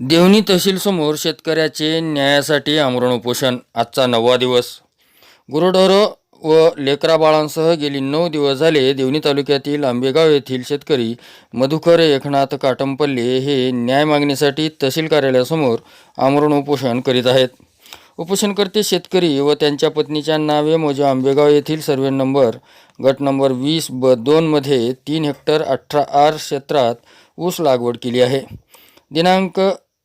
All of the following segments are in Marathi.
देवणी तहसीलसमोर शेतकऱ्याचे न्यायासाठी आमरण उपोषण. आजचा 9वा दिवस. गुरंढोरं व लेकराबाळांसह गेली 9 दिवस झाले देवणी तालुक्यातील आंबेगाव येथील शेतकरी मधुकर एकनाथ काटमपल्ले हे न्याय मागणीसाठी तहसील कार्यालयासमोर आमरण उपोषण करीत आहेत. उपोषणकर्ते शेतकरी व त्यांच्या पत्नीच्या नावे मोजा आंबेगाव येथील सर्वे नंबर गट नंबर 20/2 मध्ये 3 हेक्टर 18 क्षेत्रात ऊस लागवड केली आहे. दिनांक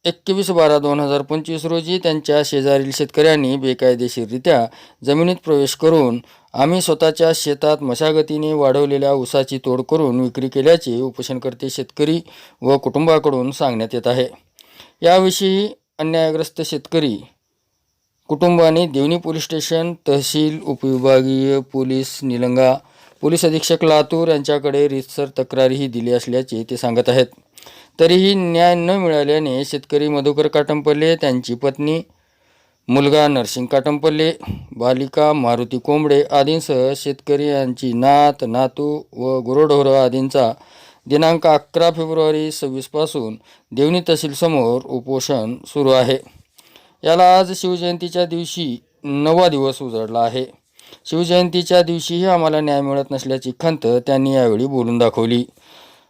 21/12/2025 रोजी त्यांच्या शेजारील शेतकऱ्यांनी बेकायदेशीररित्या जमिनीत प्रवेश करून आम्ही स्वतःच्या शेतात मशागतीने वाढवलेल्या ऊसाची तोड करून विक्री केल्याचे उपोषणकर्ते शेतकरी व कुटुंबाकडून सांगण्यात येत आहे. याविषयी अन्यायग्रस्त शेतकरी कुटुंबाने देवणी पोलीस स्टेशन, तहसील, उपविभागीय पोलीस निलंगा, पोलीस अधीक्षक लातूर यांच्याकडे रीतसर तक्रारीही दिली असल्याचे ते सांगत आहेत. तरीही न्याय न मिळाल्याने शेतकरी मधुकर काटमपल्ले, त्यांची पत्नी, मुलगा नरसिंग काटमपल्ले, बालिका मारुती कोंबडे आदींसह शेतकरी यांची नात, नातू व गुरंढोरं आदींचा दिनांक 11 फेब्रुवारी 2026 पासून देवणी तहसीलसमोर उपोषण सुरू आहे. याला आज शिवजयंतीच्या दिवशी 9वा दिवस उजळला आहे. शिवजयंतीच्या दिवशीही आम्हाला न्याय मिळत नसल्याची खंत त्यांनी यावेळी बोलून दाखवली.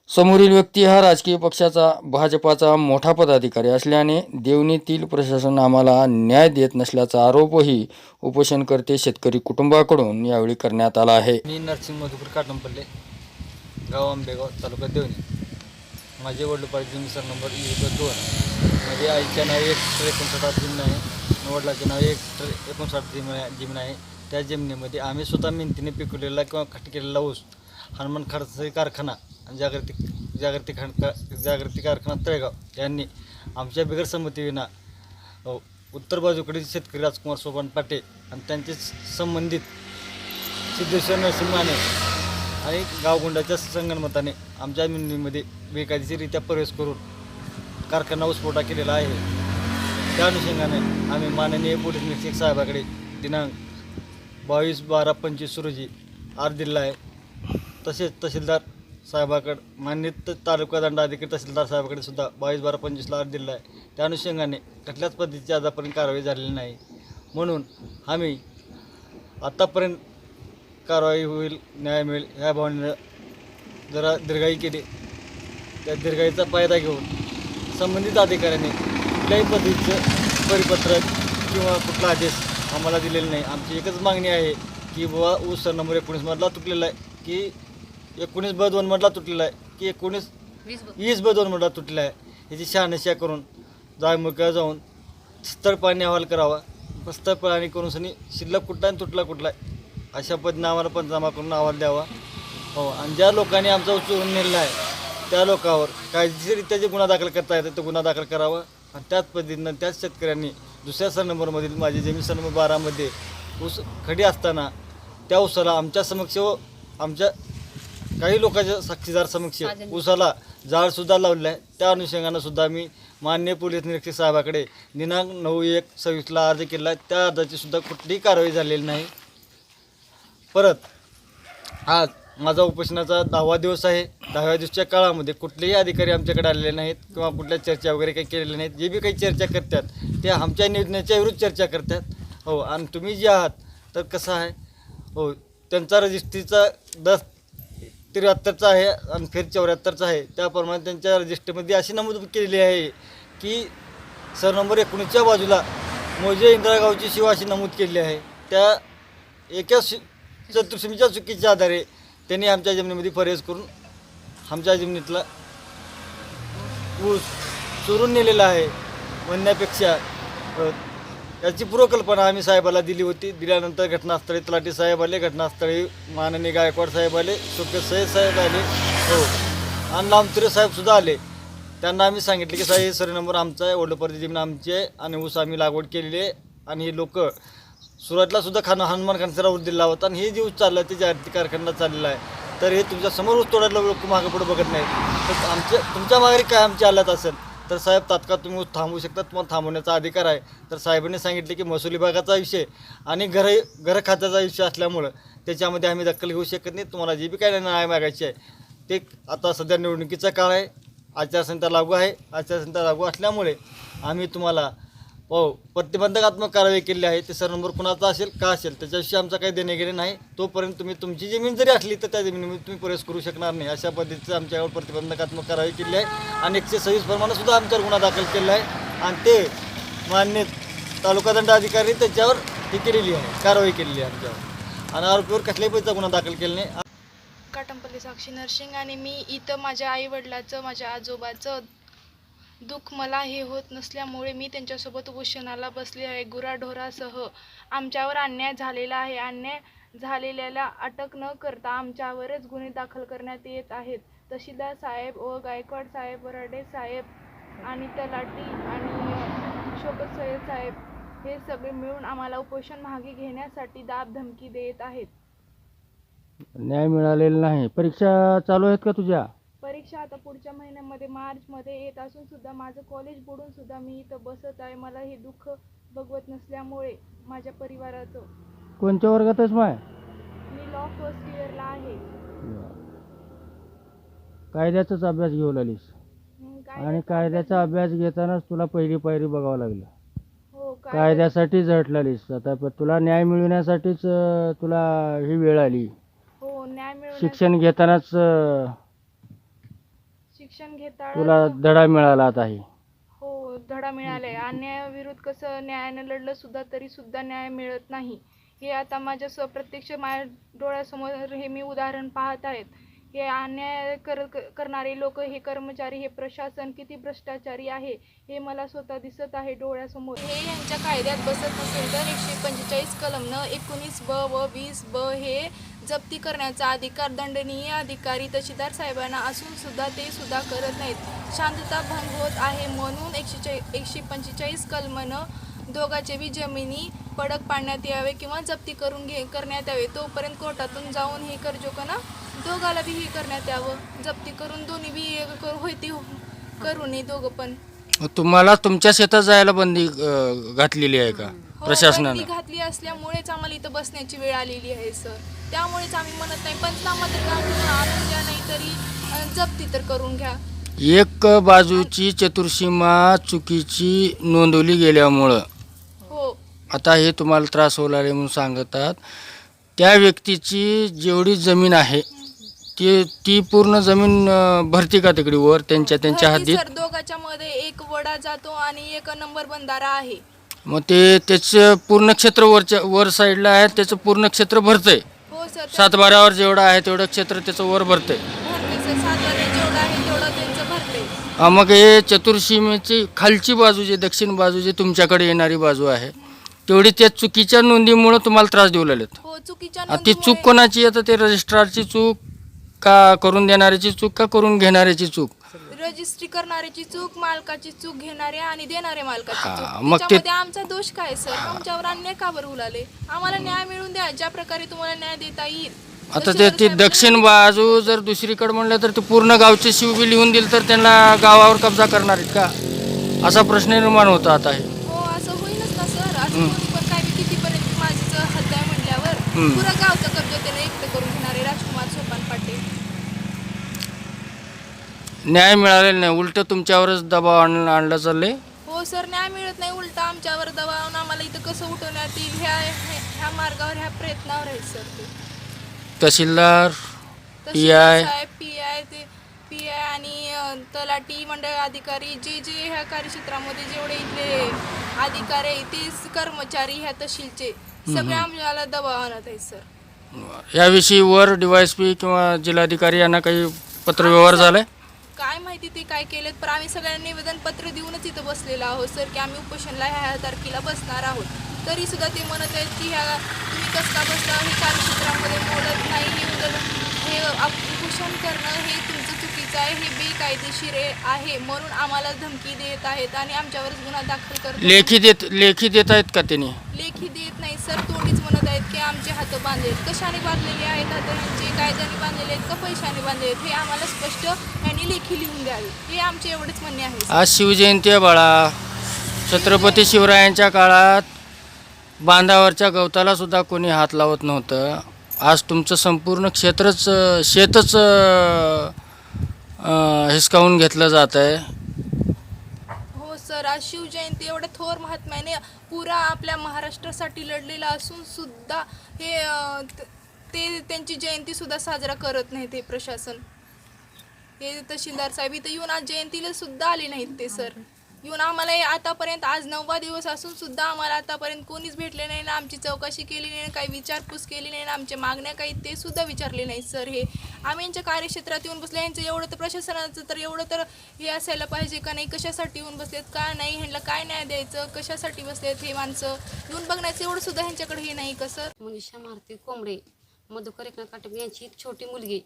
समोरील व्यक्ती हा राजकीय पक्षाचा भाजपाचा मोठा पदाधिकारी असल्याने देवणीतील प्रशासन आम्हाला न्याय देत नसल्याचा आरोपही उपोषणकर्ते शेतकरी कुटुंबाकडून यावेळी करण्यात आला आहे. मी नरसिंग मधुकर काटमपल्ले, गाव आंबेगाव, तालुका देवणी. माझे वडिलोपार्जित जमीन सर नंबर 20/2. माझे आईच्या नावे 1 जमीन आहे, वडिलाच्या नावे 1 जमीन आहे. त्या जमिनीमध्ये आम्ही स्वतः मेहनतीने पिकवलेला किंवा खट केलेला ऊस हनुमान खडसे कारखाना आणि जागृती कारखाना तळेगाव यांनी आमच्या बिगर संमतीविना उत्तर बाजूकडील शेतकरी राजकुमार सोपान पाटे आणि त्यांचे संबंधित सिद्धेश्वर नरसिंह माने आणि गावगुंडाच्या संगनमताने आमच्या जमिनीमध्ये बेकायदेशीररित्या प्रवेश करून कारखाना ऊसपुरवठा केलेला आहे. त्या अनुषंगाने आम्ही माननीय पोलीस निरीक्षक साहेबाकडे दिनांक 22/12/25 रोजी अर्ज दिला आहे. तसेच तहसीलदार साहेबाकडे, माननीय तालुका दंडाधिकारी तहसीलदार साहेबाकडे सुद्धा 22/12/25 अर्ज दिला आहे. त्या अनुषंगाने कुठल्याच पद्धतीची आतापर्यंत कारवाई झालेली नाही. म्हणून आम्ही आतापर्यंत कारवाई होईल, न्याय मिळेल ह्या भावनेनं जरा दीर्घाई केली. त्या दीर्घाईचा फायदा घेऊन संबंधित अधिकाऱ्यांनी कुठल्याही पद्धतीचं परिपत्रक किंवा कुठला आदेश आम्हाला दिलेला नाही. आमची एकच मागणी आहे की बाबा ऊस नंबर 19मधला तुटलेला आहे, की 19/2 मधला तुटलेला आहे, की 20/2 मधला तुटलेला आहे. याची शहानिशा करून जागमुख्यावर जाऊन स्थळ पाणी अहवाल करावा. स्थळ पाणी करून सनी शिल्लक कुठला आणि तुटला कुठला आहे अशा पद्धतीने आम्हाला पंचनामा करून अहवाल द्यावा. हो, आणि ज्या लोकांनी आमचा ऊस चोरून नेलेला आहे त्या लोकांवर कायदेशीररित्या जे गुन्हा दाखल करता येतात तो गुन्हा दाखल करावा. आणि त्याच पद्धतीनं त्याच शेतकऱ्यांनी दुसऱ्या सरनंबरमधील माझी जमीन सरनंबर 12मध्ये ऊस खडी असताना त्या ऊसाला आमच्या समक्ष व आमच्या काही लोकांच्या साक्षीदार समक्ष ऊसाला जाळसुद्धा लावलेलं आहे. त्या अनुषंगानं सुद्धा मी माननीय पोलीस निरीक्षक साहेबाकडे दिनांक 9/1/26 अर्ज केला आहे. त्या अर्जाची सुद्धा कुठलीही कारवाई झालेली नाही. परत आज माझा उपोषणाचा 10वा दिवस आहे. 10व्या दिवसाच्या काळामध्ये कुठलेही अधिकारी आमच्याकडे आलेले नाहीत किंवा कुठल्या चर्चा वगैरे काही केलेल्या नाहीत. जे बी काही चर्चा करतात ते आमच्या निर्णयाच्या विरुद्ध चर्चा करतात. हो, आणि तुम्ही जे आहात तर कसं आहे, हो, त्यांचा रजिस्ट्रीचा 10/73 आहे आणि फेर 74 आहे. त्याप्रमाणे त्यांच्या रजिस्ट्रीमध्ये अशी नमूद केलेली आहे की सर नंबर 19च्या बाजूला मोजे इंदिरागावची शिवा अशी नमूद केलेली आहे. त्या एका चतुर्सीमीच्या चुकीच्या आधारे त्यांनी आमच्या जमिनीमध्ये प्रवेश करून आमच्या जमिनीतला ऊस चोरून नेलेला आहे म्हणण्यापेक्षा याची पूर्वकल्पना आम्ही साहेबाला दिली होती. दिल्यानंतर घटनास्थळी तलाठी साहेब आले, घटनास्थळी माननीय गायकवाड साहेब आले, शोके सय्यद साहेब आले, हो, आणि लांबतुरे साहेबसुद्धा आले. त्यांना आम्ही सांगितले की साहेब सर नंबर आमचा आहे, वडलोपार्जित जमीन आमची आहे आणि ऊस आम्ही लागवड केलेली आहे. आणि हे लोक सुरुवातीला सुद्धा हनुमान खानसरावर दिला होता आणि हे जे ऊस चाललं ते जागृती कारखाना चाललेला आहे. तर हे तुमच्या समोर ऊस तोडायला लोक मागं पुढे बघत नाहीत. तर तुमच्या माघारी काय आमच्या हालत असेल तर साहेब तात्काळ तुम्ही ऊस थांबवू शकता, तुम्हाला थांबवण्याचा अधिकार आहे. तर साहेबांनी सांगितले की महसूल विभागाचा विषय आणि घर खात्याचा विषय असल्यामुळं त्याच्यामध्ये आम्ही दखल घेऊ शकत नाही. तुम्हाला जे बी काय न्याय मागायचे आहे ते आता सध्या निवडणुकीचा काळ आहे. आचारसंहिता लागू आहे. आचारसंहिता लागू असल्यामुळे आम्ही तुम्हाला प्रतिबंधकात्मक कारवाई केली आहे. ते सर नंबर कुणाचा असेल का असेल त्याच्याविषयी आमचा काही देणे घेणे नाही. तोपर्यंत तुम्ही तुमची जमीन जरी असली तर त्या जमिनीमध्ये तुम्ही प्रवेश करू शकणार नाही. अशा पद्धतीचं आमच्यावर प्रतिबंधकात्मक कारवाई केली आहे आणि 126 प्रमाणेसुद्धा आमच्यावर गुन्हा दाखल केला आहे आणि ते मान्य तालुका दंडाधिकारी त्याच्यावर हे केलेली आहे, कारवाई केलेली आहे आमच्यावर आणि आरोपीवर कसल्याही पैसा गुन्हा दाखल केला नाही. काटंपल्ली साक्षी नर्सिंग आणि मी इथं माझ्या आईवडिलाचं माझ्या आजोबाचं दुःख मला हे होत नसल्यामुळे मी त्यांच्यासोबत उपोषणाला बसले आहे. गुराढोरासह आमच्यावर अन्याय झालेला आहे. अन्याय झालेल्याला अटक न करता आमच्यावरच गुन्हे दाखल करण्यात येत आहेत. तहसीलदार साहेब व गायकवाड साहेब, वराडे साहेब आणि तलाठी आणि शोकत सय्यद साहेब हे सगळे मिळून आम्हाला उपोषण मागे घेण्यासाठी दाब धमकी देत आहेत. न्याय मिळालेला नाही. परीक्षा चालू आहेत का तुझ्या? परीक्षा आता पुढच्या महिन्यामध्ये मार्चमध्ये येत असून सुद्धा माझं कॉलेज बुडून सुद्धा मी इथं बसत आहे. मला हे दुःख बघवत नसल्यामुळे माझ्या परिवाराचं. कोणत्या वर्गात आहेस माय? मी लॉ फर्स्ट इयरला आहे. कायद्याचाच अभ्यास घेऊ लागलीस आणि कायद्याचा अभ्यास घेतानाच तुला पहिली पायरी बघावं लागलं. हो कायद्यासाठी झटलालीस. आता तुला न्याय मिळवण्यासाठीच तुला ही वेळ आली. हो न्याय मिळवण्यास शिक्षण घेतानाच शिक्षण घेताना तुला धडा मिळाला आता हे. हो धडा मिळालाय. अन्यायाविरुद्ध कसं न्यायानं लढलं सुद्धा तरी सुद्धा न्याय मिळत नाही. हे आता माझ्या प्रत्यक्ष माझ्या डोळ्यासमोर हे मी उदाहरण पाहत आहेत. हे अन्याय करणारे लोक, हे कर्मचारी, हे प्रशासन किती भ्रष्टाचारी आहे हे मला स्वतः दिसत आहे डोळ्यासमोर. हे यांच्या कायद्यात बसत नसेल तर 145 कलमनं 19ब व 20ब हे जप्ती करण्याचा अधिकार दंडनीय अधिकारी तहसीलदार साहेबांना असून सुद्धा ते सुद्धा करत नाहीत. शांतता भंग होत आहे म्हणून 145 कलमनं दोघांचे बी जमिनी पडक पाडण्यात यावे किंवा जप्ती करण्यात यावे. तोपर्यंत कोर्टातून जाऊन हे करजोकांना दोघाला बी हे करण्यात यावं. जप्ती करून दोन्ही बी होती करू नये दोघं पण. तुम्हाला तुमच्या शेतात जायला बंदी घातलेली आहे का प्रशासनाने? बंदी घातली असल्यामुळेच आम्हाला इथं बसण्याची वेळ आलेली आहे सर. त्यामुळेच आम्ही म्हणत नाही पंचनामा तर आणून द्या, नाही तरी जप्ती तर करून घ्या. एक बाजूची चतुर्सीमा चुकीची नोंदवली गेल्यामुळं हो आता हे तुम्हाला त्रास होऊ लागले म्हणून सांगतात. त्या व्यक्तीची जेवढी जमीन आहे ती पूर्ण जमीन भरती का तिकडे वर त्यांच्या हद्दीत? सर दोघांच्या मध्ये एक वडा जातो आणि एक नंबर बंधारा आहे. मग ते त्याचं पूर्ण क्षेत्र वर साईडला आहे, त्याचं पूर्ण क्षेत्र भरतंय. हो सर 7/12वर जेवढं आहे तेवढं क्षेत्र त्याचं वर भरतंय. भरते सर. 7 जेवढं आहे तेवढं त्यांचं भरते. मग हे चतुर्सीमेची खालची बाजू जी दक्षिण बाजू जी तुमच्याकडे येणारी बाजू आहे तेवढी त्या चुकीच्या नोंदीमुळे तुम्हाला त्रास देऊ लागलेत. हो चुकीच्या ती चूक कोणाची आहे? ते रजिस्ट्रारची चूक का करून देणाऱ्याची चूक का करून घेणाऱ्याची चूक? रजिस्ट्री करणाऱ्याची चूक, मालकाची चूक, घेणारे आणि देणारे मालकाची चूक. मग त्याच्यामध्ये आमचा दोष काय सर? आमच्यावर अन्याय का बरं उलाले? आम्हाला न्याय मिळून द्या ज्या प्रकारे तुम्हाला न्याय देता येईल. आता ती दक्षिण बाजू जर दुसरीकडे म्हणलं तर ते पूर्ण गावचे शिवबी लिहून दिलं तर त्यांना गावावर कब्जा करणार आहेत का असा प्रश्न निर्माण होता आता हे. हो असं होईलच ना सर. असं कोणी पण काय कितीपर्यंत माझं हद्द आहे म्हटल्यावर पुरा गावचा कब्जा त्याने एकटं करून घेणारे राजकुमार सोपान पाटील. न्याय मिळालेला नाही, उलट तुमच्यावरच दबाव आणला चालले. हो सर न्याय मिळत नाही, उलटा आमच्यावर दबावून आम्हाला इथं कसं उठवण्यात येईल ह्या मार्गावर ह्या प्रयत्नावर आहेत सर ते. तहसीलदार तहसीलदार साहेब, पी आय आणि तलाठी मंडळ अधिकारी जे ह्या कार्यक्षेत्रामध्ये जेवढे इथले अधिकारी आहेत ते कर्मचारी ह्या तहसीलचे सगळे आम्हाला दबाव आणत आहेत सर. याविषयी वर DYSP किंवा जिल्हाधिकारी यांना काही पत्रव्यवहार झालाय? काय माहिती ते काय केलेत, पण आम्ही सगळ्यांना निवेदन पत्र देऊनच इथं बसलेलो आहोत सर की आम्ही उपोषणला ह्या तारखेला बसणार आहोत. तरी सुद्धा ते म्हणत आहेत की तुम्ही कसं का बसला, हे कार्यक्षेत्रामध्ये मोडत नाही, हे उपोषण करणं हे तुमचं चुकीचं आहे, हे बेकायदेशीर आहे म्हणून आम्हाला धमकी देत आहेत आणि आमच्यावरच गुन्हा दाखल करतात. लेखी देत आहेत का त्यांनी? लेखी देत नाही सर, तोंडीच म्हणत आहेत की आमचे हात बांधलेत. कशाने बांधलेले आहेत हात यांचे? कायद्याने बांधलेले आहेत का पैशाने बांधलेले आहेत? हे आम्हाला स्पष्ट यांनी लेखी लिहून द्यावे, हे आमचे एवढेच म्हणणे आहे. आज शिवजयंती आहे बाळा. छत्रपती शिवरायांच्या काळात बांधावरच्या गवताला सुद्धा कोणी हात लावत नव्हतं. आज तुमचं संपूर्ण शेतच हिसकावून घेतलं जात आहे? हो सर, आज शिवजयंती एवढ्या थोर महात्म्याने पुरा आपल्या महाराष्ट्रासाठी लढलेला असून सुद्धा हे ते त्यांची जयंती सुद्धा साजरा करत नाहीत हे प्रशासन. हे तहसीलदार साहेब इथं येऊन आज जयंतीला सुद्धा आले नाहीत ते सर. येऊन आम्हाला हे आतापर्यंत आज 9वा दिवस असून सुद्धा आम्हाला आतापर्यंत कोणीच भेटले नाही ना, आमची चौकशी केली नाही, काही विचारपूस केली नाही ना, आमच्या मागण्या काही ते सुद्धा विचारले नाहीत सर. हे आम्ही यांच्या कार्यक्षेत्रात येऊन बसले, यांचं एवढं तर प्रशासनाचं तर एवढं तर हे असायला पाहिजे का नाही, कशासाठी येऊन बसलेत का नाही, ह्यांना काय न्याय द्यायचं, कशासाठी बसलेत हे माणसं येऊन बघण्याचं एवढं सुद्धा ह्यांच्याकडे हे नाही कसं. मनीषा मारुती कोंबडे, मधुकर एकनाथ काटक यांची एक छोटी मुलगी.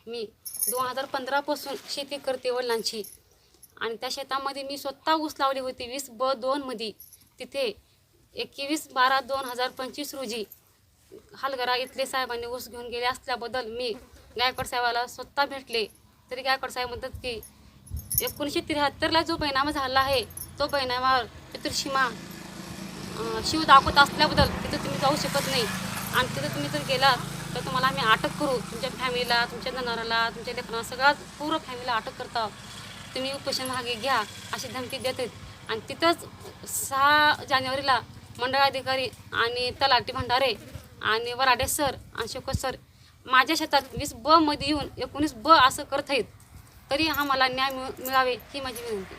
मी 2015 पासून शेती करते वडिलांची, आणि त्या शेतामध्ये मी स्वतः ऊस लावली होती 20/2 मध्ये. तिथे 21/12/2025 रोजी हलगरा इथले साहेबांनी ऊस घेऊन गेले असल्याबद्दल मी गायकवाड साहेबाला स्वतः भेटले. तरी गायकवाड साहेब म्हणतात की 1973ला जो बैनामा झाला आहे तो बैनामावर चतुर्सीमा शिव दाखवत असल्याबद्दल तिथं तुम्ही जाऊ शकत नाही, आणि तिथं तुम्ही जर गेलात तर तुम्हाला आम्ही अटक करू, तुमच्या फॅमिलीला, तुमच्या जनावराला, तुमच्या लेकरांना, सगळ्या पूर्ण फॅमिलीला अटक करता, तुम्ही उपोषण मागे घ्या अशी धमकी देतात. आणि तिथंच 6 जानेवारीला मंडळाधिकारी आणि तलाठी भंडारे आणि वराडे सर आणि शेखर सर माझ्या शेतात 20/2 मध्ये येऊन 19/2 असं करत आहेत. तरी आम्हाला न्याय मिळावे ही माझी विनंती.